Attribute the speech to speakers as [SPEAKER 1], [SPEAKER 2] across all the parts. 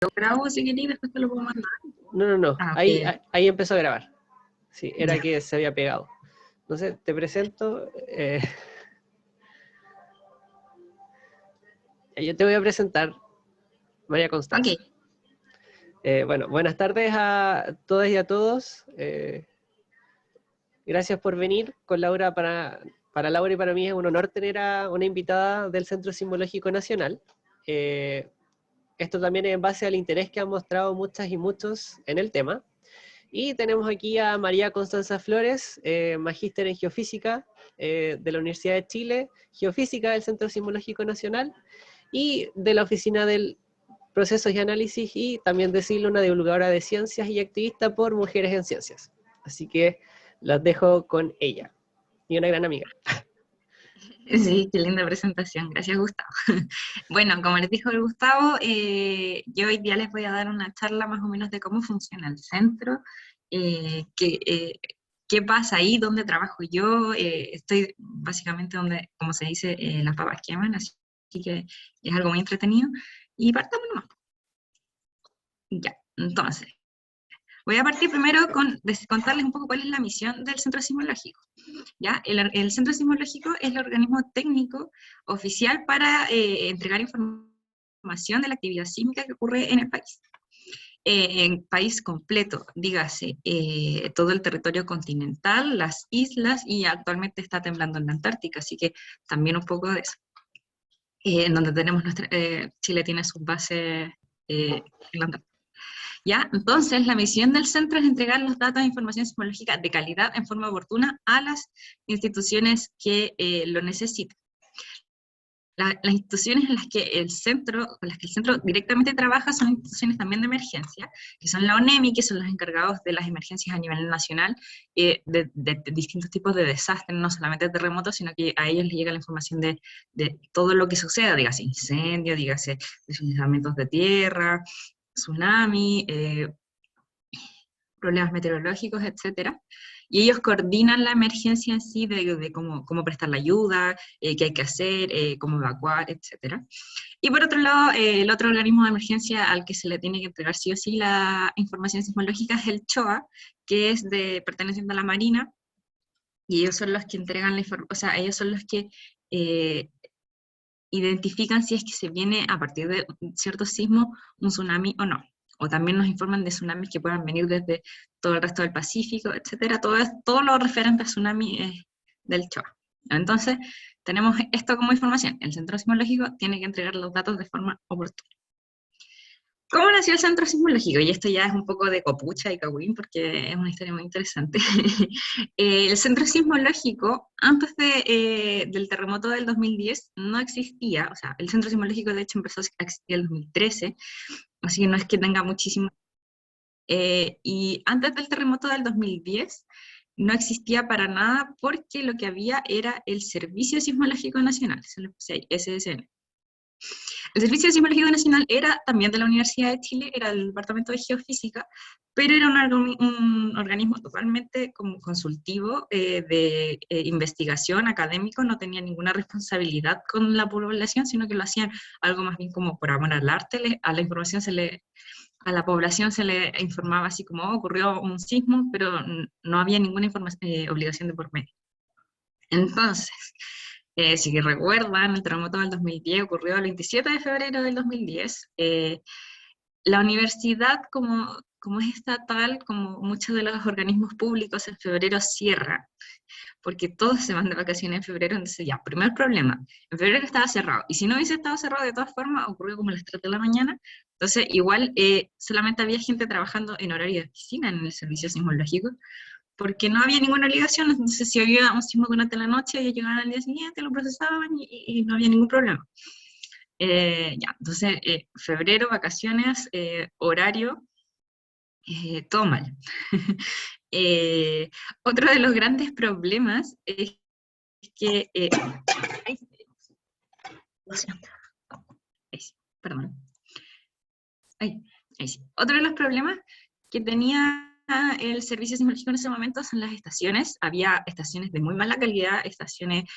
[SPEAKER 1] grabo si queréis, después te lo puedo mandar.
[SPEAKER 2] No.
[SPEAKER 1] Ah,
[SPEAKER 2] Ahí,
[SPEAKER 1] ok.
[SPEAKER 2] ahí empezó a grabar. Sí, era
[SPEAKER 1] Ya.
[SPEAKER 2] que se había pegado. Entonces, te presento. Yo te voy a presentar, María
[SPEAKER 1] Ok.
[SPEAKER 2] Constanza. Bueno, buenas tardes a todas y a todos. Gracias por venir con Laura. Para Laura y para mí es un honor tener a una invitada del Centro Sismológico Nacional. Esto también es en base al interés que han mostrado muchas y muchos en el tema. Y tenemos aquí a María Constanza Flores, magíster en Geofísica de la Universidad de Chile, Geofísica del Centro Sismológico Nacional y de la Oficina del Procesos y Análisis, y también decirle una divulgadora de ciencias y activista por Mujeres en Ciencias. Así que las dejo con ella. Y una gran amiga.
[SPEAKER 1] Sí, qué linda presentación. Gracias, Gustavo. Bueno, como les dijo el Gustavo, yo hoy día les voy a dar una charla más o menos de cómo funciona el centro, qué pasa ahí, dónde trabajo yo. Estoy básicamente donde, como se dice, las papas queman, así que es algo muy entretenido. Y partamos nomás. Ya, entonces. Voy a partir primero con contarles un poco cuál es la misión del Centro Sismológico. ¿Ya? El Centro Sismológico es el organismo técnico oficial para entregar información de la actividad sísmica que ocurre en el país. En país completo, dígase, todo el territorio continental, las islas, y actualmente está temblando en la Antártica, así que también un poco de eso. En donde tenemos Chile tiene sus bases en la Antártica. ¿Ya? Entonces, la misión del centro es entregar los datos de información sismológica de calidad en forma oportuna a las instituciones que lo necesiten. Las instituciones en las que con las que el centro directamente trabaja son instituciones también de emergencia, que son la ONEMI, que son los encargados de las emergencias a nivel nacional, de distintos tipos de desastres, no solamente de terremotos, sino que a ellos les llega la información de todo lo que suceda, dígase incendio, dígase deslizamientos de tierra, tsunami, problemas meteorológicos, etcétera. Y ellos coordinan la emergencia en sí de cómo prestar la ayuda, qué hay que hacer, cómo evacuar, etcétera. Y por otro lado, el otro organismo de emergencia al que se le tiene que entregar sí o sí la información sismológica es el CHOA, que es perteneciente a la Marina, y ellos son los que entregan la información, o sea, ellos son los que identifican si es que se viene a partir de cierto sismo un tsunami o no. O también nos informan de tsunamis que puedan venir desde todo el resto del Pacífico, etcétera. Todo lo referente a tsunami es del CHOA. Entonces, tenemos esto como información. El Centro Sismológico tiene que entregar los datos de forma oportuna. ¿Cómo nació el Centro Sismológico? Y esto ya es un poco de copucha y cagüín, porque es una historia muy interesante. El Centro Sismológico, antes del terremoto del 2010, no existía. O sea, el Centro Sismológico de hecho empezó a existir en el 2013, así que no es que tenga muchísimo. Y antes del terremoto del 2010 no existía para nada, porque lo que había era el Servicio Sismológico Nacional, se le puse ahí, SSN. El Servicio Sismológico Nacional era también de la Universidad de Chile, era el Departamento de Geofísica, pero era un organismo totalmente como consultivo, de investigación académico, no tenía ninguna responsabilidad con la población, sino que lo hacían algo más bien como por amor al arte. A la información a la población se le informaba así como ocurrió un sismo, pero no había ninguna obligación de por medio. Entonces, si recuerdan, el terremoto del 2010 ocurrió el 27 de febrero del 2010. La universidad, como es estatal, como muchos de los organismos públicos, en febrero cierra, porque todos se van de vacaciones en febrero. Entonces ya, primer problema, en febrero estaba cerrado, y si no hubiese estado cerrado de todas formas, ocurrió como a las 3 de la mañana, entonces igual solamente había gente trabajando en horario de oficina en el servicio sismológico, porque no había ninguna obligación. Entonces si había un sismo durante la noche, ellos llegaban al día siguiente, lo procesaban y no había ningún problema. Ya, entonces febrero, vacaciones, horario, todo mal. Otro de los grandes problemas es que, lo siento, perdón. Otro de los problemas que tenía el servicio sismológico en ese momento son las estaciones. Había estaciones de muy mala calidad, estaciones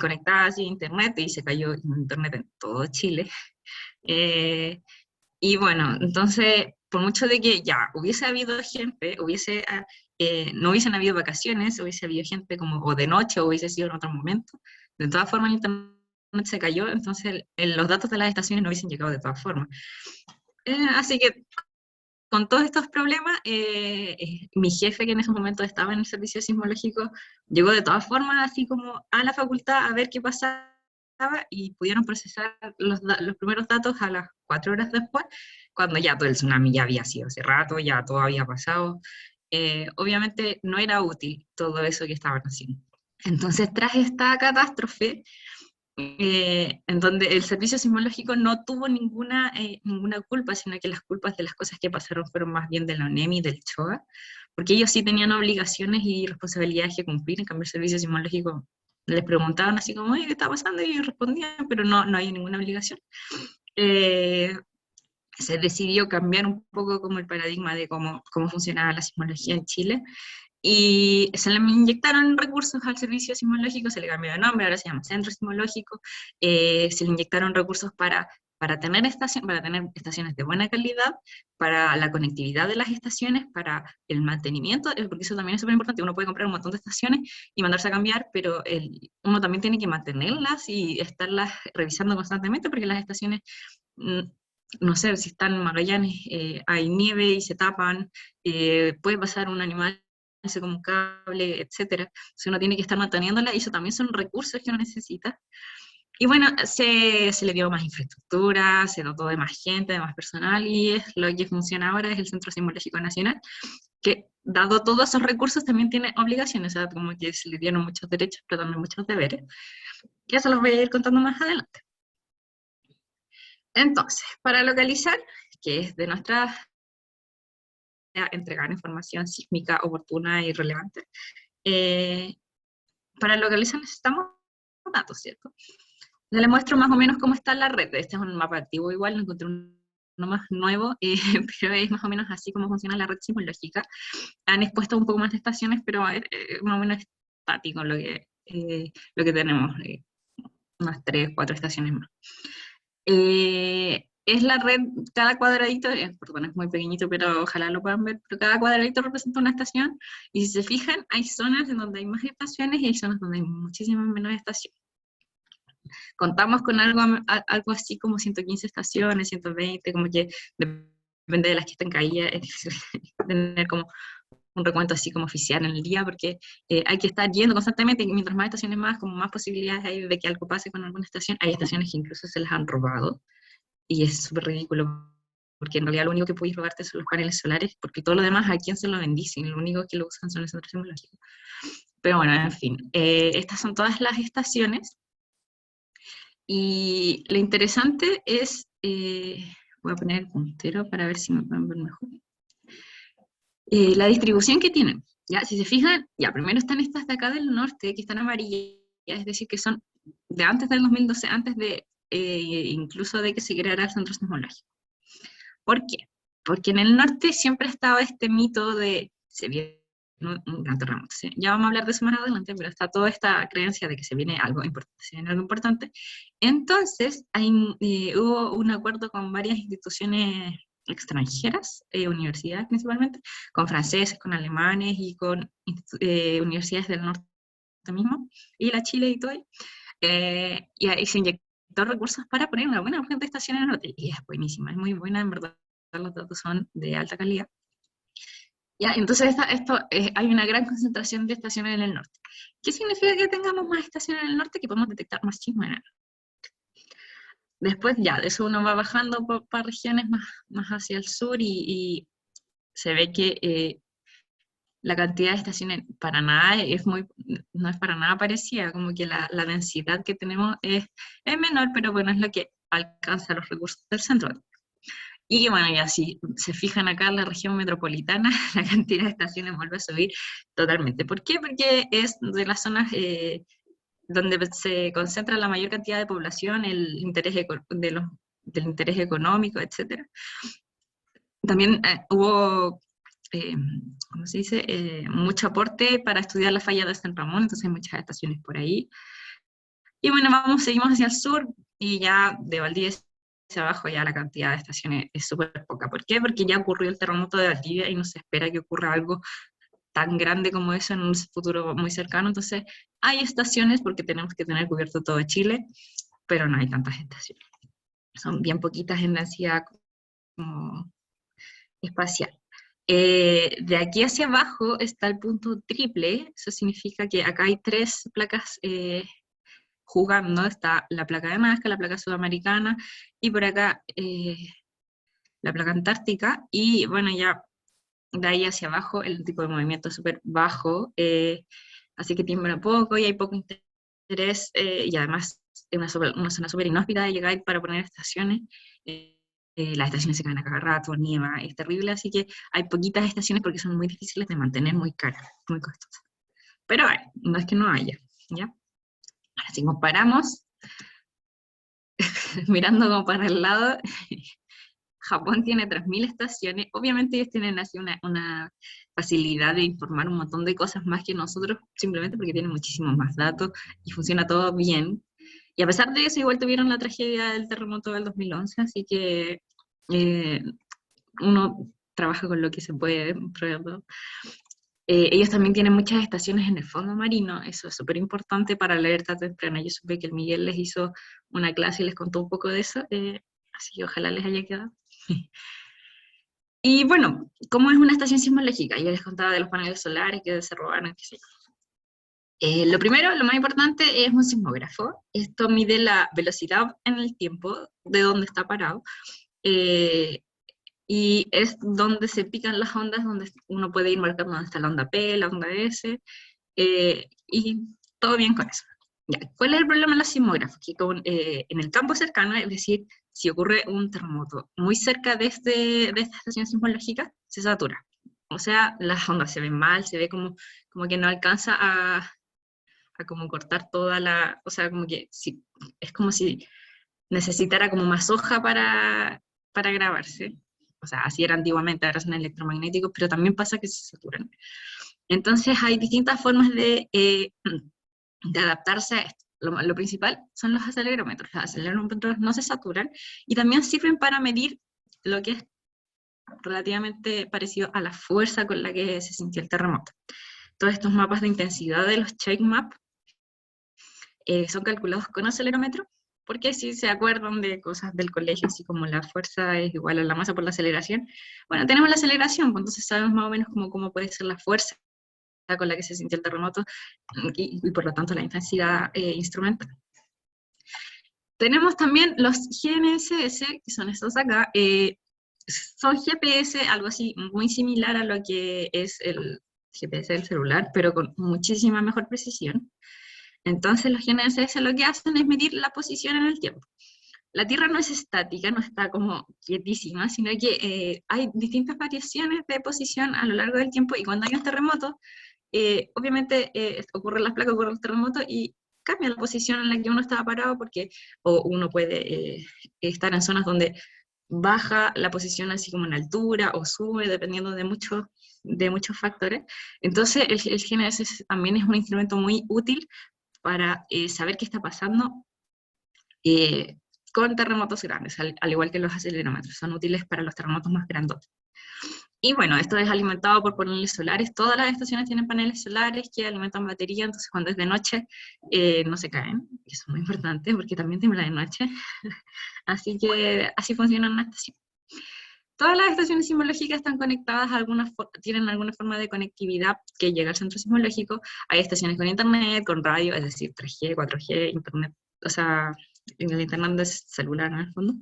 [SPEAKER 1] conectadas a internet, y se cayó internet en todo Chile. Y bueno, entonces, por mucho de que ya hubiese habido gente, no hubiesen habido vacaciones, hubiese habido gente como o de noche o hubiese sido en otro momento, de todas formas el internet se cayó, entonces los datos de las estaciones no hubiesen llegado de todas formas. Así que con todos estos problemas, mi jefe, que en ese momento estaba en el servicio sismológico, llegó de todas formas así como a la facultad a ver qué pasaba y pudieron procesar los primeros datos a las 4 horas después, cuando ya todo el tsunami ya había sido hace rato, ya todo había pasado. Obviamente no era útil todo eso que estaban haciendo. Entonces, tras esta catástrofe, en donde el servicio sismológico no tuvo ninguna culpa, sino que las culpas de las cosas que pasaron fueron más bien de la ONEMI y del CHOA, porque ellos sí tenían obligaciones y responsabilidades que cumplir. En cambio el servicio sismológico les preguntaban así como, oye, ¿qué está pasando? Y ellos respondían, pero no hay ninguna obligación. Eh, Se decidió cambiar un poco como el paradigma de cómo funcionaba la sismología en Chile, y se le inyectaron recursos al servicio sismológico, se le cambió de nombre, ahora se llama Centro Sismológico. Se le inyectaron recursos para tener estaciones de buena calidad, para la conectividad de las estaciones, para el mantenimiento, porque eso también es súper importante. Uno puede comprar un montón de estaciones y mandarse a cambiar, pero uno también tiene que mantenerlas y estarlas revisando constantemente, porque las estaciones, mm, no sé, si están en Magallanes, hay nieve y se tapan, puede pasar un animal como un cable, etcétera. Si uno tiene que estar manteniéndola, y eso también son recursos que uno necesita. Y bueno, se le dio más infraestructura, se dotó de más gente, de más personal, y es lo que funciona ahora, es el Centro Sismológico Nacional, que dado todos esos recursos también tiene obligaciones, o sea, como que se le dieron muchos derechos, pero también muchos deberes, que eso los voy a ir contando más adelante. Entonces, para localizar, que es de nuestra entregar información sísmica oportuna y relevante, eh, para localizar necesitamos datos, ¿cierto? Ya le muestro más o menos cómo está la red. Este es un mapa antiguo igual, no encontré uno más nuevo, pero es más o menos así como funciona la red sismológica. Han expuesto un poco más de estaciones, pero es más o menos estático lo que tenemos, unas 3, 4 estaciones más. Es la red, cada cuadradito, perdón, es muy pequeñito, pero ojalá lo puedan ver, pero cada cuadradito representa una estación, y si se fijan, hay zonas en donde hay más estaciones y hay zonas donde hay muchísimas menos estaciones. Contamos con algo así como 115 estaciones, 120, como que depende de las que estén caídas, es difícil tener como un recuento así como oficial en el día, porque hay que estar yendo constantemente, y mientras más estaciones más, como más posibilidades hay de que algo pase con alguna estación. Hay estaciones que incluso se las han robado, y es súper ridículo, porque en realidad lo único que podéis robarte son los paneles solares, porque todo lo demás a quién se lo vendís, y lo único que lo usan son los centros sismológicos. Pero bueno, en fin, estas son todas las estaciones. Y lo interesante es, voy a poner el puntero para ver si me pueden ver mejor, la distribución que tienen. ¿Ya? Si se fijan, ya primero están estas de acá del norte, que están amarillas, es decir, que son de antes del 2012, antes de incluso de que se creara el centro sismológico. ¿Por qué? Porque en el norte siempre estaba este mito de se viene un gran terremoto. ¿Sí? Ya vamos a hablar de eso más adelante, pero está toda esta creencia de que se viene algo importante, se viene algo importante. Entonces, hubo un acuerdo con varias instituciones extranjeras, universidades principalmente, con franceses, con alemanes y con universidades del norte mismo, y la Chile y todo, y ahí se inyectó recursos para poner una buena cantidad de estaciones en el norte, y es buenísima, es muy buena, en verdad, los datos son de alta calidad. Ya, entonces hay una gran concentración de estaciones en el norte. ¿Qué significa que tengamos más estaciones en el norte? Que podemos detectar más sismos en el norte. Después ya, de eso uno va bajando para regiones más hacia el sur, y se ve que la cantidad de estaciones para nada no es para nada parecida, como que la densidad que tenemos es menor, pero bueno, es lo que alcanza los recursos del centro. Y bueno, y así se fijan acá en la región metropolitana, la cantidad de estaciones vuelve a subir totalmente. ¿Por qué? Porque es de las zonas donde se concentra la mayor cantidad de población, el interés del interés económico, etc. También hubo, ¿cómo se dice?, mucho aporte para estudiar la falla de San Ramón, entonces hay muchas estaciones por ahí. Y bueno, seguimos hacia el sur, y ya de Valdivia hacia abajo ya la cantidad de estaciones es súper poca. ¿Por qué? Porque ya ocurrió el terremoto de Valdivia y no se espera que ocurra algo tan grande como eso en un futuro muy cercano. Entonces, hay estaciones porque tenemos que tener cubierto todo Chile, pero no hay tantas estaciones. Son bien poquitas en densidad como espacial. De aquí hacia abajo está el punto triple, eso significa que acá hay 3 placas jugando, está la placa de Nazca, la placa sudamericana, y por acá la placa antártica, y bueno, ya de ahí hacia abajo el tipo de movimiento es súper bajo, así que tiembla poco y hay poco interés, y además es una zona súper inhóspita de llegar para poner estaciones. Las estaciones se caen a cada rato, nieva, es terrible, así que hay poquitas estaciones porque son muy difíciles de mantener, muy caras, muy costosas. Pero hay, no es que no haya, ¿ya? Ahora, si comparamos, mirando como para el lado, Japón tiene 3.000 estaciones, obviamente ellos tienen así una facilidad de informar un montón de cosas más que nosotros, simplemente porque tienen muchísimos más datos y funciona todo bien. Y a pesar de eso, igual tuvieron la tragedia del terremoto del 2011, así que eh, uno trabaja con lo que se puede, prueba. Ellos también tienen muchas estaciones en el fondo marino, eso es súper importante para la alerta temprana. Yo supe que el Miguel les hizo una clase y les contó un poco de eso, así que ojalá les haya quedado. Y bueno, ¿cómo es una estación sismológica? Ya les contaba de los paneles solares que se robaron, qué sé yo. Lo primero, lo más importante, es un sismógrafo. Esto mide la velocidad en el tiempo de donde está parado. Eh, y es donde se pican las ondas, donde uno puede ir marcando dónde está la onda P, la onda S, y todo bien con eso. Ya, ¿cuál es el problema de los sismógrafos? Que en el campo cercano, es decir, si ocurre un terremoto muy cerca de esta estación sismológica, se satura. O sea, las ondas se ven mal, se ve como que no alcanza a como cortar toda la, o sea, como que es como si necesitara como más hoja para grabarse. O sea, así era antiguamente, ahora son electromagnéticos, pero también pasa que se saturan. Entonces hay distintas formas de adaptarse a esto. Lo principal son los acelerómetros. Los acelerómetros no se saturan y también sirven para medir lo que es relativamente parecido a la fuerza con la que se sintió el terremoto. Todos estos mapas de intensidad de los shake map son calculados con acelerómetro, porque si se acuerdan de cosas del colegio, así como la fuerza es igual a la masa por la aceleración, bueno, tenemos la aceleración, pues entonces sabemos más o menos cómo puede ser la fuerza con la que se sintió el terremoto y por lo tanto la intensidad instrumental. Tenemos también los GNSS, que son estos acá, son GPS, algo así muy similar a lo que es el GPS del celular, pero con muchísima mejor precisión. Entonces los GNSS lo que hacen es medir la posición en el tiempo. La Tierra no es estática, no está como quietísima, sino que hay distintas variaciones de posición a lo largo del tiempo, y cuando hay un terremoto, obviamente ocurren las placas, ocurre el terremoto y cambia la posición en la que uno estaba parado, porque o uno puede estar en zonas donde baja la posición así como en altura o sube, dependiendo de muchos factores. Entonces el GNSS también es un instrumento muy útil para saber qué está pasando con terremotos grandes, al igual que los acelerómetros, son útiles para los terremotos más grandes. Y bueno, esto es alimentado por paneles solares. Todas las estaciones tienen paneles solares que alimentan batería, entonces cuando es de noche no se caen. Eso es muy importante porque también tiembla de noche. Así que así funciona una estación. Todas las estaciones sismológicas están conectadas, tienen alguna forma de conectividad que llega al centro sismológico. Hay estaciones con internet, con radio, es decir, 3G, 4G, internet, o sea, el internet es celular en el fondo,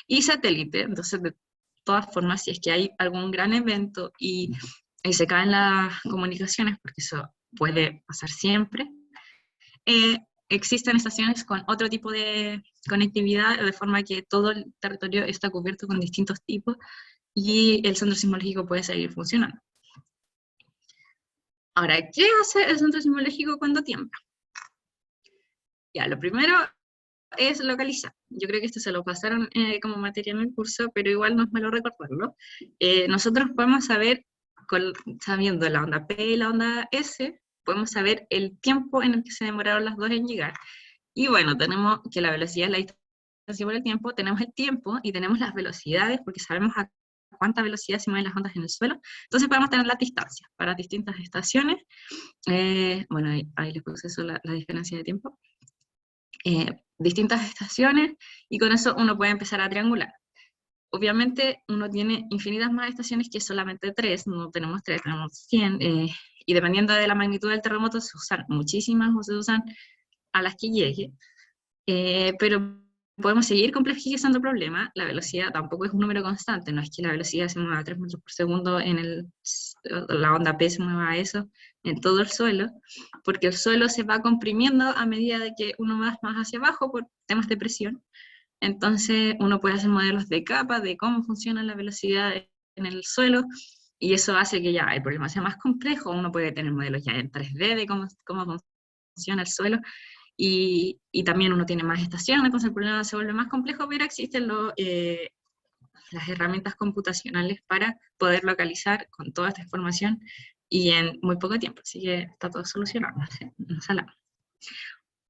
[SPEAKER 1] y satélite. Entonces, de todas formas, si es que hay algún gran evento y se caen las comunicaciones, porque eso puede pasar siempre, existen estaciones con otro tipo de conectividad, de forma que todo el territorio está cubierto con distintos tipos y el centro sismológico puede seguir funcionando. Ahora, ¿qué hace el centro sismológico cuando tiembla? Ya, lo primero es localizar. Yo creo que esto se lo pasaron como materia en el curso, pero igual no es malo recordarlo. Nosotros podemos saber, sabiendo la onda P y la onda S, podemos saber el tiempo en el que se demoraron las dos en llegar. Y bueno, tenemos que la velocidad es la por el tiempo, tenemos el tiempo y tenemos las velocidades, porque sabemos a cuánta velocidad se mueven las ondas en el suelo, entonces podemos tener las distancias para distintas estaciones. Bueno, ahí les puse eso, la diferencia de tiempo. Distintas estaciones, y con eso uno puede empezar a triangular. Obviamente uno tiene infinitas más estaciones que solamente 3, no tenemos 3, tenemos 100, y dependiendo de la magnitud del terremoto se usan muchísimas o se usan a las que llegue, pero podemos seguir complejizando el problema. La velocidad tampoco es un número constante, no es que la velocidad se mueva a 3 metros por segundo, la onda P se mueva a eso en todo el suelo, porque el suelo se va comprimiendo a medida de que uno va más hacia abajo por temas de presión. Entonces uno puede hacer modelos de capa, de cómo funciona la velocidad en el suelo, y eso hace que ya el problema sea más complejo. Uno puede tener modelos ya en 3D de cómo funciona el suelo, y también uno tiene más estaciones, entonces el problema se vuelve más complejo, pero existen las herramientas computacionales para poder localizar con toda esta información y en muy poco tiempo, así que está todo solucionado, no se alarma.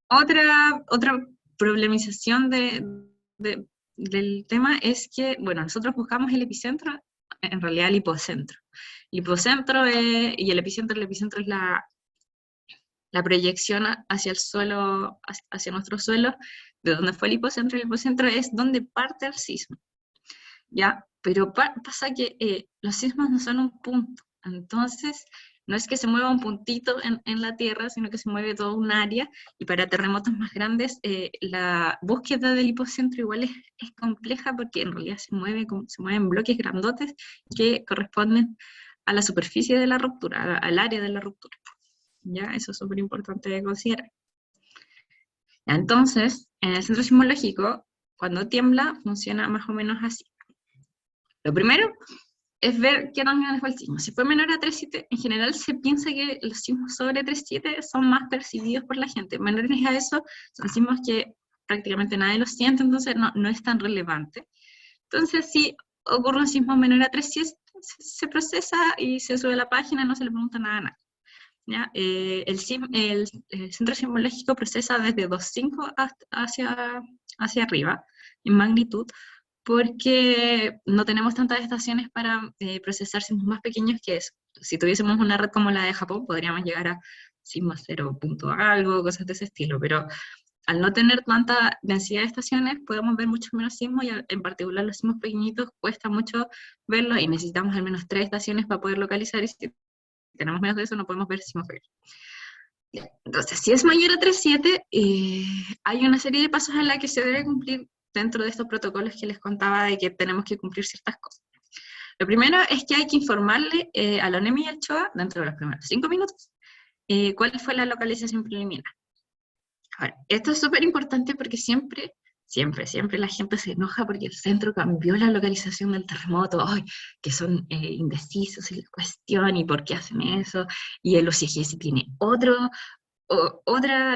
[SPEAKER 1] Otra problemización del tema es que, bueno, nosotros buscamos el epicentro, en realidad el hipocentro. El hipocentro y el epicentro es la proyección hacia el suelo, hacia nuestro suelo, de donde fue el hipocentro es donde parte el sismo, ¿ya? Pero pasa que los sismos no son un punto, entonces no es que se mueva un puntito en la Tierra, sino que se mueve todo un área, y para terremotos más grandes la búsqueda del hipocentro igual es compleja, porque en realidad se mueven bloques grandotes que corresponden a la superficie de la ruptura, al área de la ruptura. ¿Ya? Eso es súper importante de considerar. Entonces, en el centro sismológico, cuando tiembla, funciona más o menos así. Lo primero es ver qué tan grande fue el sismo. Si fue menor a 3,7, en general se piensa que los sismos sobre 3,7 son más percibidos por la gente. Menores a eso, son sismos que prácticamente nadie los siente, entonces no es tan relevante. Entonces, si ocurre un sismo menor a 3,7, se procesa y se sube a la página, no se le pregunta nada a nadie. ¿Ya? El centro sismológico procesa desde 2,5 hacia arriba, en magnitud, porque no tenemos tantas estaciones para procesar sismos más pequeños que eso. Si tuviésemos una red como la de Japón, podríamos llegar a sismos 0 punto algo, cosas de ese estilo, pero al no tener tanta densidad de estaciones, podemos ver mucho menos sismos, y en particular los sismos pequeñitos cuesta mucho verlos, y necesitamos al menos 3 estaciones para poder localizar, y si tenemos menos de eso no podemos ver sismos pequeños. Entonces, si es mayor a 3,7, hay una serie de pasos en la que se debe cumplir dentro de estos protocolos que les contaba, de que tenemos que cumplir ciertas cosas. Lo primero es que hay que informarle a la ONEMI y al CHOA, dentro de los primeros 5 minutos, cuál fue la localización preliminar. Ahora, esto es súper importante porque siempre la gente se enoja porque el centro cambió la localización del terremoto, ¡ay!, que son indecisos en la cuestión, y por qué hacen eso, y el OCGS tiene otra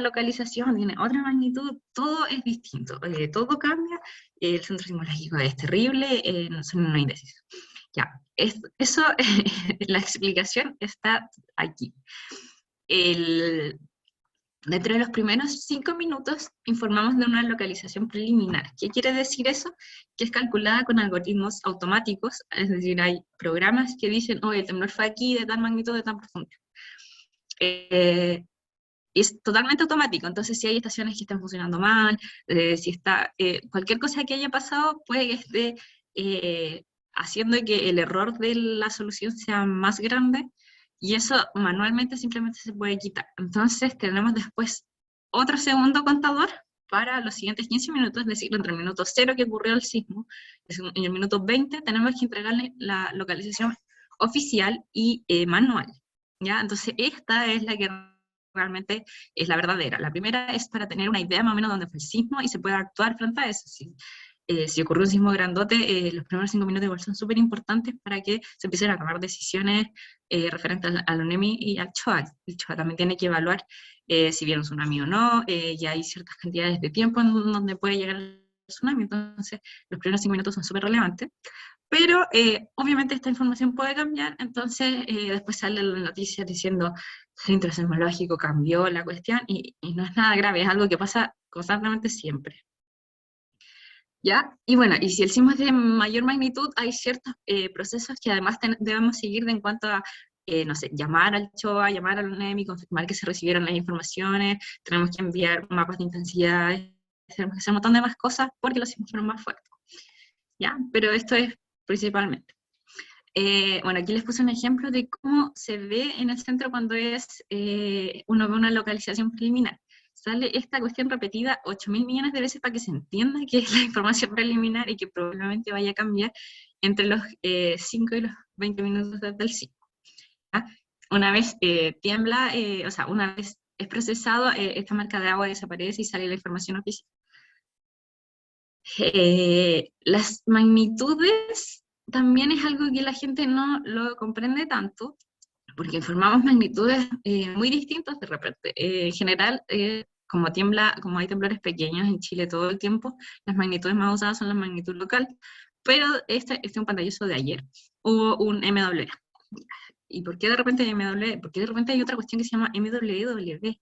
[SPEAKER 1] localización, tiene otra magnitud, todo es distinto, todo cambia, el centro sismológico es terrible, son unos indecisos. Ya, eso, la explicación está aquí. Dentro de los primeros 5 minutos informamos de una localización preliminar. ¿Qué quiere decir eso? Que es calculada con algoritmos automáticos, es decir, hay programas que dicen, oye, el temblor fue aquí, de tal magnitud, de tan profundidad. Es totalmente automático, entonces si hay estaciones que están funcionando mal, si está, cualquier cosa que haya pasado puede que esté haciendo que el error de la solución sea más grande, y eso manualmente simplemente se puede quitar. Entonces tenemos después otro segundo contador para los siguientes 15 minutos, es decir, entre el minuto 0 que ocurrió el sismo y el minuto 20 tenemos que entregarle la localización oficial y manual, ¿ya? Entonces esta es la que realmente es la verdadera. La primera es para tener una idea más o menos de dónde fue el sismo y se puede actuar frente a eso. Si ocurrió un sismo grandote, los primeros 5 minutos igual son súper importantes para que se empiecen a tomar decisiones referentes al ONEMI y al CHOA. El CHOA también tiene que evaluar si viene un tsunami o no, y hay ciertas cantidades de tiempo en donde puede llegar el tsunami, entonces los primeros 5 minutos son súper relevantes. Pero obviamente esta información puede cambiar, entonces después sale la noticia diciendo centro sismológico cambió la cuestión, y no es nada grave, es algo que pasa constantemente siempre. ¿Ya? Y bueno, y si el sismo es de mayor magnitud, hay ciertos procesos que además debemos seguir en cuanto a, no sé, llamar al CHOA, llamar al UNEMI, confirmar que se recibieron las informaciones, tenemos que enviar mapas de intensidad, tenemos que hacer un montón de más cosas porque los sismos fueron más fuertes, ¿ya? Pero esto es principalmente. Bueno, aquí les puse un ejemplo de cómo se ve en el centro cuando uno ve una localización preliminar. Sale esta cuestión repetida 8.000 millones de veces para que se entienda que es la información preliminar y que probablemente vaya a cambiar entre los 5 y los 20 minutos desde el 5. ¿Ah? Una vez tiembla, o sea, una vez es procesado, esta marca de agua desaparece y sale la información oficial. Las magnitudes también es algo que la gente no lo comprende tanto, porque formamos magnitudes muy distintas de repente. En general, como hay temblores pequeños en Chile todo el tiempo, las magnitudes más usadas son la magnitud local, pero este es un pantallazo de ayer, hubo un MW. ¿Y por qué de repente hay MW? Porque de repente hay otra cuestión que se llama MWW.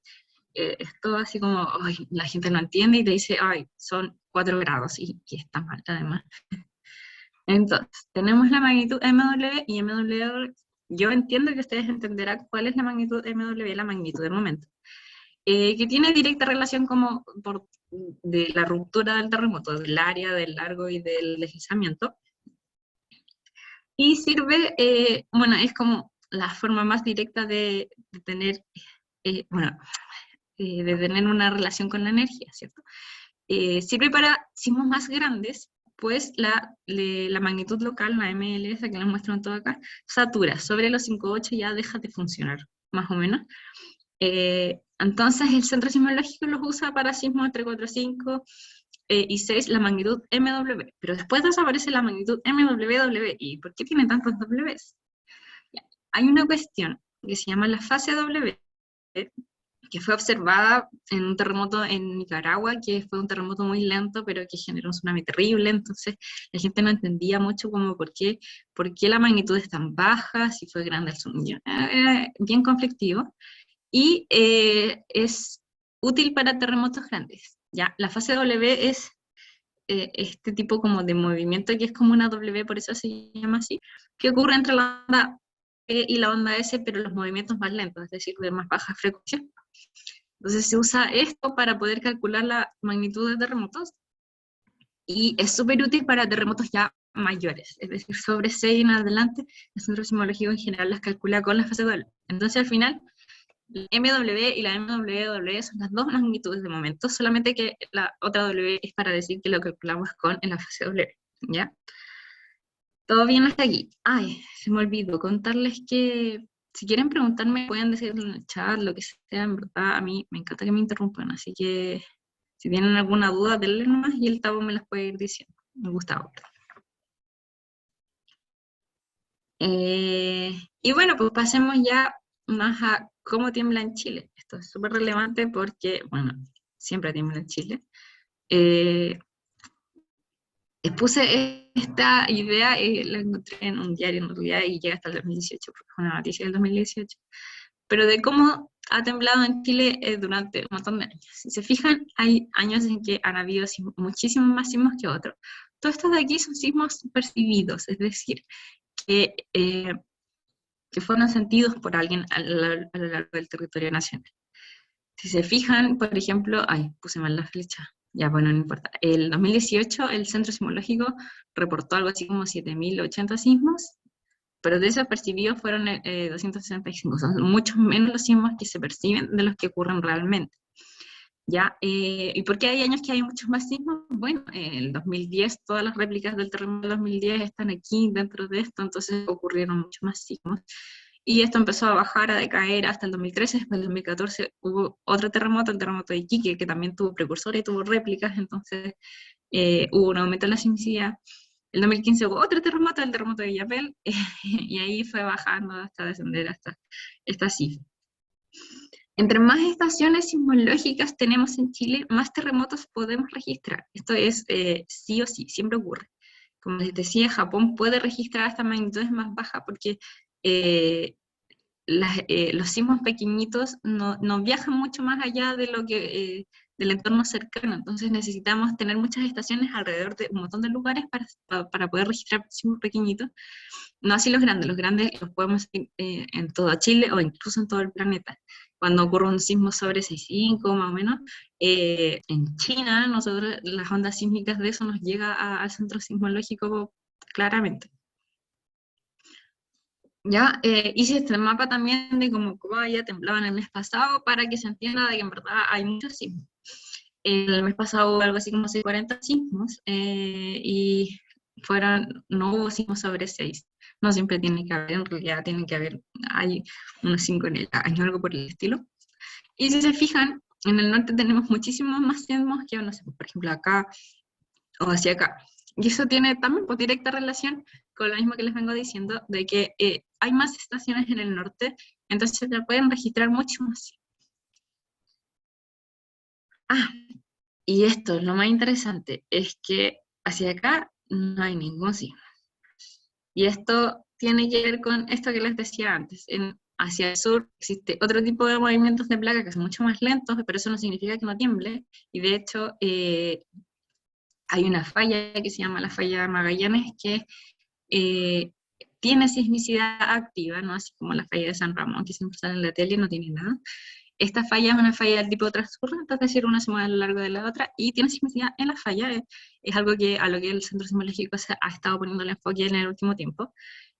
[SPEAKER 1] Es todo así como, ay, la gente no entiende y te dice, ay, son 4 grados, y está mal además. Entonces, tenemos la magnitud MW y MW. Yo entiendo que ustedes entenderán cuál es la magnitud MW, la magnitud del momento, que tiene directa relación de la ruptura del terremoto, del área, del largo y del deslizamiento, y sirve, bueno, es como la forma más directa de tener, bueno, de tener una relación con la energía, ¿cierto? Sirve para sismos más grandes, pues la magnitud local, la MLS, que les muestro en todo acá, satura. Sobre los 5,8 ya deja de funcionar, más o menos. Entonces el centro sismológico los usa para sismos entre 4, 5 y 6, la magnitud MW. Pero después desaparece la magnitud MWW. ¿Y por qué tiene tantos Ws? Hay una cuestión que se llama la fase W, que fue observada en un terremoto en Nicaragua, que fue un terremoto muy lento, pero que generó un tsunami terrible. Entonces la gente no entendía mucho como por qué la magnitud es tan baja, si fue grande el tsunami. Era bien conflictivo, y es útil para terremotos grandes. ¿Ya? La fase W es este tipo como de movimiento que es como una W, por eso se llama así, que ocurre entre la onda E y la onda S, pero los movimientos más lentos, es decir, de más baja frecuencia. Entonces se usa esto para poder calcular la magnitud de terremotos, y es súper útil para terremotos ya mayores, es decir, sobre 6 en adelante. El centro sismológico en general las calcula con la fase W. Entonces al final, la MW y la MWW son las dos magnitudes de momento, solamente que la otra W es para decir que lo calculamos en la fase W, ¿ya? ¿Todo bien hasta aquí? Ay, se me olvidó contarles que si quieren preguntarme, pueden decirlo en el chat, lo que sea. En verdad, a mí me encanta que me interrumpan, así que si tienen alguna duda, denle nomás y el Tabo me las puede ir diciendo. Me gusta. Y bueno, pues pasemos ya más a cómo tiembla en Chile. Esto es súper relevante porque, bueno, siempre tiembla en Chile. Puse esta idea, la encontré en un diario en realidad y llega hasta el 2018, porque fue una noticia del 2018, pero de cómo ha temblado en Chile durante un montón de años. Si se fijan, hay años en que han habido muchísimos más sismos que otros. Todos estos de aquí son sismos percibidos, es decir, que, eh, que fueron sentidos por alguien a lo largo del territorio nacional. Si se fijan, por ejemplo, ay, puse mal la flecha, ya bueno, no importa. El 2018 el Centro Sismológico reportó algo así como 7.080 sismos, pero de esos percibidos fueron 265, son mucho menos los sismos que se perciben de los que ocurren realmente. ¿Ya? ¿Y por qué hay años que hay muchos más sismos? Bueno, en el 2010 todas las réplicas del terremoto del 2010 están aquí dentro de esto, entonces ocurrieron muchos más sismos. Y esto empezó a bajar, a decaer hasta el 2013, después del 2014 hubo otro terremoto, el terremoto de Iquique, que también tuvo precursores y tuvo réplicas, entonces hubo un aumento en la sismicidad. El 2015 hubo otro terremoto, el terremoto de Villapel, y ahí fue bajando hasta descender hasta esta cifra. Entre más estaciones sismológicas tenemos en Chile, más terremotos podemos registrar. Esto es sí o sí, siempre ocurre. Como les decía, Japón puede registrar hasta magnitudes más bajas porque los sismos pequeñitos no viajan mucho más allá de lo que del entorno cercano, entonces necesitamos tener muchas estaciones alrededor de un montón de lugares para poder registrar sismos pequeñitos. No así los grandes los podemos en todo Chile o incluso en todo el planeta. Cuando ocurre un sismo sobre 6,5 más o menos, en China, nosotros las ondas sísmicas de eso nos llega al centro sismológico claramente. Ya, hice este mapa también de cómo ya temblaban el mes pasado para que se entienda de que en verdad hay muchos sismos. El mes pasado hubo algo así como 40 sismos y no hubo sismos sobre 6. No siempre tiene que haber, en realidad tiene que haber, hay unos 5 en el año, algo por el estilo. Y si se fijan, en el norte tenemos muchísimos más sismos que, no sé, por ejemplo acá o hacia acá. Y eso tiene también por directa relación con lo mismo que les vengo diciendo, de que hay más estaciones en el norte, entonces se pueden registrar mucho más. Ah, y esto, lo más interesante, es que hacia acá no hay ningún signo. Y esto tiene que ver con esto que les decía antes. Hacia el sur existe otro tipo de movimientos de placa que son mucho más lentos, pero eso no significa que no tiemble. Y de hecho, hay una falla que se llama la falla de Magallanes, que tiene sismicidad activa, no así como la falla de San Ramón, que siempre sale en la tele y no tiene nada. Esta falla es una falla del tipo transcurrente, es decir, una se mueve a lo largo de la otra, y tiene sismicidad en la falla, es algo a lo que el Centro Sismológico ha estado poniendo el enfoque en el último tiempo,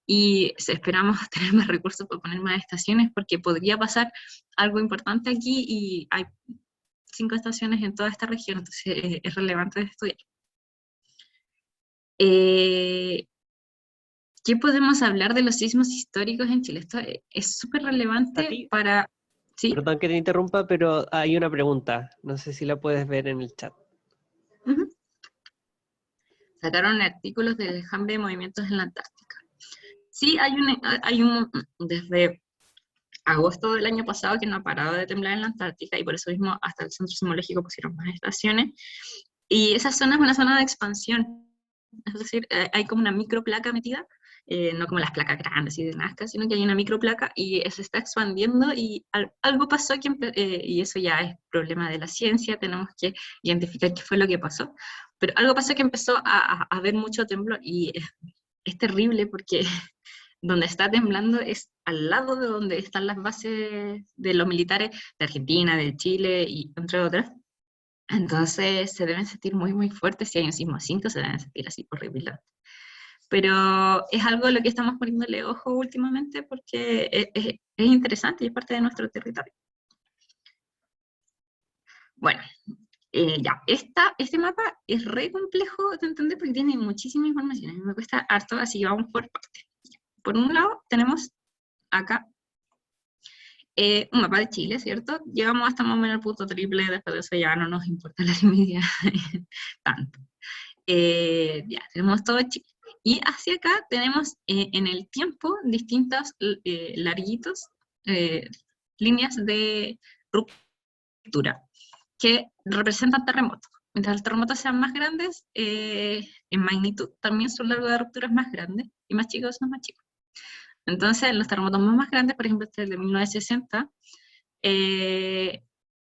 [SPEAKER 1] y esperamos tener más recursos para poner más estaciones, porque podría pasar algo importante aquí, y hay 5 estaciones en toda esta región, entonces es relevante de estudiar. ¿Qué podemos hablar de los sismos históricos en Chile? Esto es súper relevante para... ¿Sí?
[SPEAKER 2] Perdón que te interrumpa, pero hay una pregunta. No sé si la puedes ver en el chat.
[SPEAKER 1] Sacaron artículos del enjambre de movimientos en la Antártica. Sí, desde agosto del año pasado que no ha parado de temblar en la Antártica, y por eso mismo hasta el Centro Sismológico pusieron más estaciones. Y esa zona es una zona de expansión. Es decir, hay como una microplaca metida, no como las placas grandes y de Nazca, sino que hay una microplaca y se está expandiendo, y algo pasó y eso ya es problema de la ciencia, tenemos que identificar qué fue lo que pasó, pero algo pasó que empezó a haber mucho temblor, y es terrible porque donde está temblando es al lado de donde están las bases de los militares de Argentina, de Chile, y entre otras. Entonces se deben sentir muy, muy fuertes. Si hay un sismo 5, se deben sentir así horribles. Pero es algo a lo que estamos poniéndole ojo últimamente porque es interesante y es parte de nuestro territorio. Bueno, ya, este mapa es re complejo de entender porque tiene muchísima información. A mí me cuesta harto, así que vamos por partes. Por un lado, tenemos acá un mapa de Chile, ¿cierto? Llegamos hasta más o menos al punto triple, después de eso ya no nos importa la media tanto. Ya, tenemos todo Chile. Y hacia acá tenemos en el tiempo distintos larguitos líneas de ruptura que representan terremotos. Mientras los terremotos sean más grandes, en magnitud también su largo de ruptura es más grande, y más chicos son más chicos. Entonces, los terremotos más grandes, por ejemplo, este es el de 1960,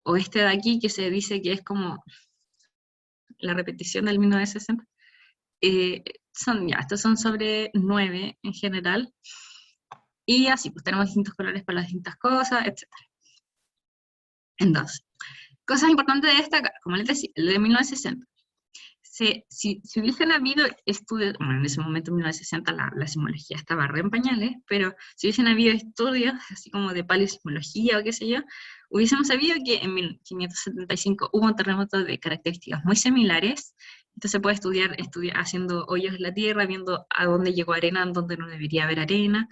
[SPEAKER 1] o este de aquí, que se dice que es como la repetición del 1960, estos son sobre 9 en general, y así, pues tenemos distintos colores para las distintas cosas, etc. Entonces, cosas importantes de destacar, como les decía, el de 1960. Si hubiesen habido estudios, bueno, en ese momento en 1960 la sismología estaba re en pañales, pero si hubiesen habido estudios, así como de paleosismología o qué sé yo, hubiésemos sabido que en 1575 hubo un terremoto de características muy similares. Entonces se puede estudiar haciendo hoyos en la tierra, viendo a dónde llegó arena, en dónde no debería haber arena,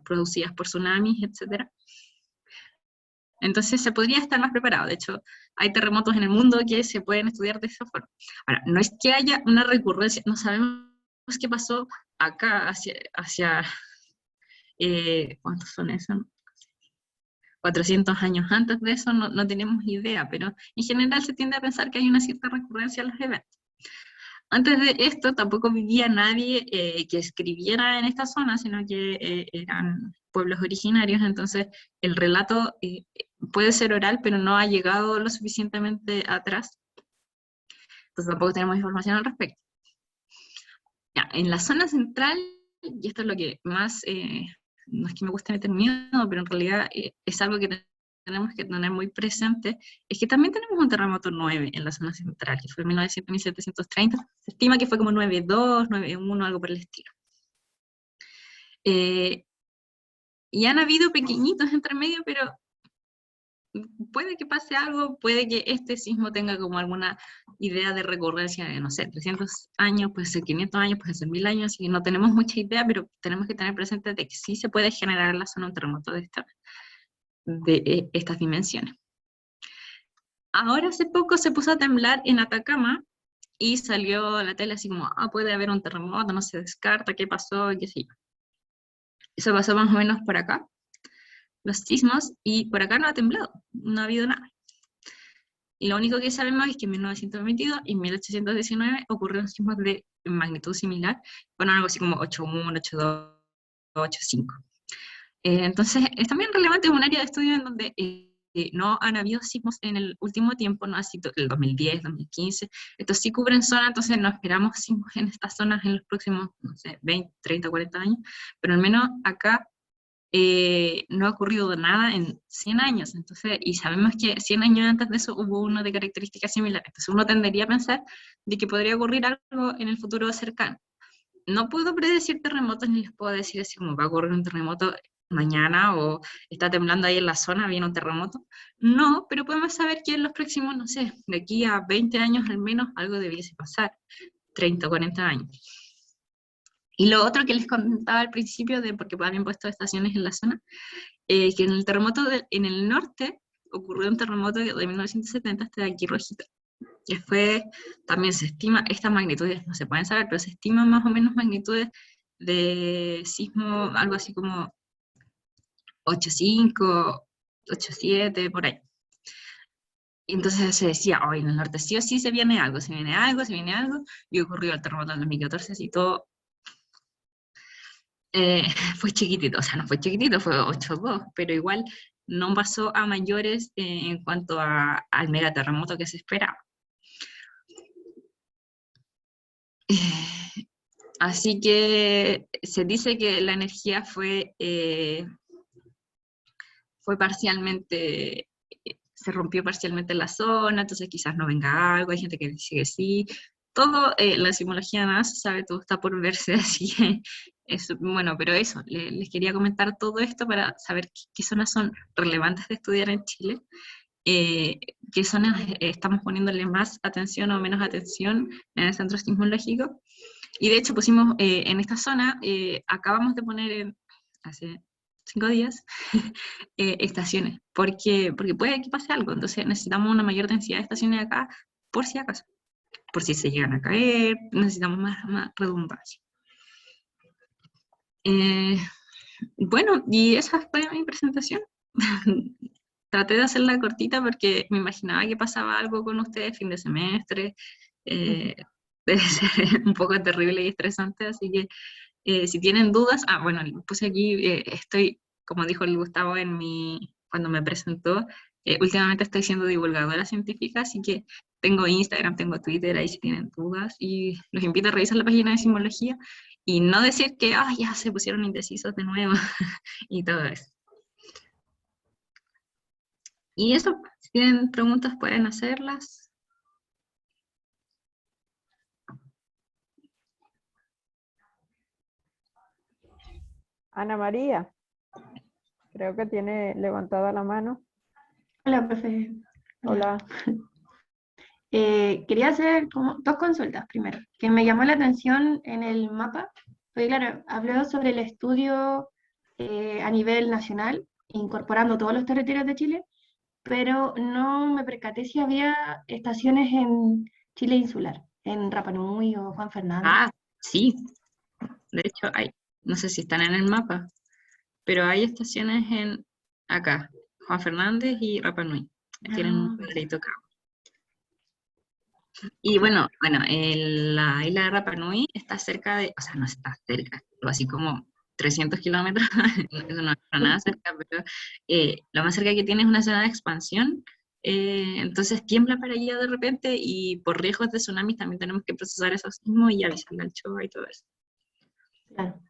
[SPEAKER 1] producidas por tsunamis, etc. Entonces se podría estar más preparado. De hecho, hay terremotos en el mundo que se pueden estudiar de esa forma. Ahora, no es que haya una recurrencia, no sabemos qué pasó acá hacia ¿cuántos son esos? 400 años antes de eso, no tenemos idea, pero en general se tiende a pensar que hay una cierta recurrencia en los eventos. Antes de esto tampoco vivía nadie que escribiera en esta zona, sino que eran pueblos originarios, entonces el relato puede ser oral, pero no ha llegado lo suficientemente atrás. Entonces tampoco tenemos información al respecto. Ya, en la zona central, y esto es lo que más, no es que me guste meter miedo, pero en realidad es algo que tenemos que tener muy presente, es que también tenemos un terremoto 9 en la zona central, que fue en 1730, se estima que fue como 9,2, 9,1, algo por el estilo. Y han habido pequeñitos entre medio, pero puede que pase algo, puede que este sismo tenga como alguna idea de recurrencia de, no sé, 300 años, puede ser 500 años, puede ser 1000 años, y no tenemos mucha idea, pero tenemos que tener presente de que sí se puede generar en la zona un terremoto de estas dimensiones. Ahora hace poco se puso a temblar en Atacama, y salió a la tele así como, puede haber un terremoto, no se descarta, qué pasó, qué sé yo. Eso pasó más o menos por acá, los sismos, y por acá no ha temblado, no ha habido nada. Y lo único que sabemos es que en 1922 y 1819 ocurrieron sismos de magnitud similar, bueno, algo así como 8,1, 8,2, 8,5. Entonces, es también relevante, es un área de estudio en donde no han habido sismos en el último tiempo, no ha sido el 2010, 2015, estos sí cubren zona, entonces no esperamos sismos en estas zonas en los próximos, no sé, 20, 30, 40 años, pero al menos acá no ha ocurrido nada en 100 años, entonces, y sabemos que 100 años antes de eso hubo uno de características similares, entonces uno tendería a pensar de que podría ocurrir algo en el futuro cercano. No puedo predecir terremotos, ni les puedo decir así como va a ocurrir un terremoto mañana, o está temblando ahí en la zona, viene un terremoto. No, pero podemos saber que en los próximos, no sé, de aquí a 20 años al menos, algo debiese pasar, 30 o 40 años. Y lo otro que les comentaba al principio, de porque habían puesto estaciones en la zona, que en el terremoto en el norte ocurrió un terremoto de 1970, este de aquí rojito, que fue, también se estima, estas magnitudes no se pueden saber, pero se estiman más o menos magnitudes de sismo, algo así como 8,5, 8,7, por ahí. Y entonces se decía, hoy en el norte sí o sí se viene algo, se viene algo, se viene algo, y ocurrió el terremoto en 2014, así todo fue chiquitito, o sea, no fue chiquitito, fue 8,2, pero igual no pasó a mayores en cuanto al megaterremoto que se esperaba. Así que se dice que la energía fue parcialmente, se rompió parcialmente en la zona, entonces quizás no venga algo, hay gente que dice que sí. Todo, la simbología nada se sabe, todo está por verse, así que bueno, pero eso, les quería comentar todo esto para saber qué zonas son relevantes de estudiar en Chile, qué zonas estamos poniéndole más atención o menos atención en el centro sismológico. Y de hecho pusimos en esta zona, acabamos de poner hace 5 días, estaciones, porque puede que pase algo, entonces necesitamos una mayor densidad de estaciones acá, por si acaso, por si se llegan a caer, necesitamos más redundancia. Bueno, y esa fue mi presentación. Traté de hacerla cortita porque me imaginaba que pasaba algo con ustedes fin de semestre, debe ser un poco terrible y estresante, así que si tienen dudas, bueno, puse aquí, estoy, como dijo el Gustavo cuando me presentó, últimamente estoy siendo divulgadora científica, así que tengo Instagram, tengo Twitter, ahí si tienen dudas, y los invito a revisar la página de Sismología, y no decir que, ya se pusieron indecisos de nuevo, y todo eso. Y eso, si tienen preguntas pueden hacerlas.
[SPEAKER 3] Ana María, creo que tiene levantada la mano.
[SPEAKER 4] Hola, profe.
[SPEAKER 3] Hola.
[SPEAKER 4] Quería hacer como dos consultas primero, que me llamó la atención en el mapa, porque claro, habló sobre el estudio a nivel nacional, incorporando todos los territorios de Chile, pero no me percaté si había estaciones en Chile insular, en Rapa Nui o Juan Fernández.
[SPEAKER 1] Sí, de hecho hay, no sé si están en el mapa, pero hay estaciones acá, Juan Fernández y Rapa Nui, tienen un cuadrito acá. Y bueno, la isla de Rapa Nui está cerca o sea, no está cerca, pero así como 300 kilómetros, eso no está nada cerca, pero lo más cerca que tiene es una zona de expansión, entonces tiembla para allá de repente y por riesgos de tsunamis también tenemos que procesar esos sismos y avisarle al Choa y todo eso.
[SPEAKER 4] Claro.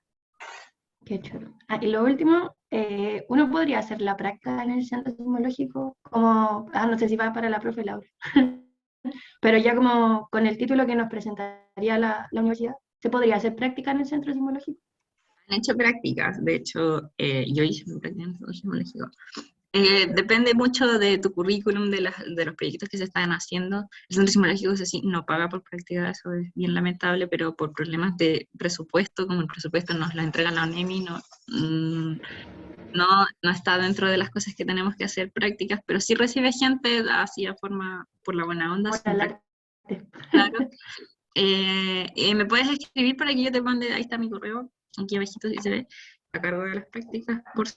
[SPEAKER 4] Qué chulo. Ah, y lo último, uno podría hacer la práctica en el centro sismológico, como, no sé si va para la profe Laura, pero ya como con el título que nos presentaría la universidad, ¿se podría hacer práctica en el centro sismológico?
[SPEAKER 1] Han hecho prácticas, de hecho, yo hice mi práctica en el centro sismológico. Depende mucho de tu currículum, de los proyectos que se están haciendo. El centro sismológico, eso sí, no paga por práctica, eso es bien lamentable, pero por problemas de presupuesto, como el presupuesto nos lo entrega la ONEMI, no está dentro de las cosas que tenemos que hacer prácticas, pero sí recibe gente así a forma, por la buena onda,
[SPEAKER 4] Por
[SPEAKER 1] sin
[SPEAKER 4] la-
[SPEAKER 1] claro. Me puedes escribir para que yo te mande, ahí está mi correo, aquí abajito si se ve, a cargo de las prácticas, por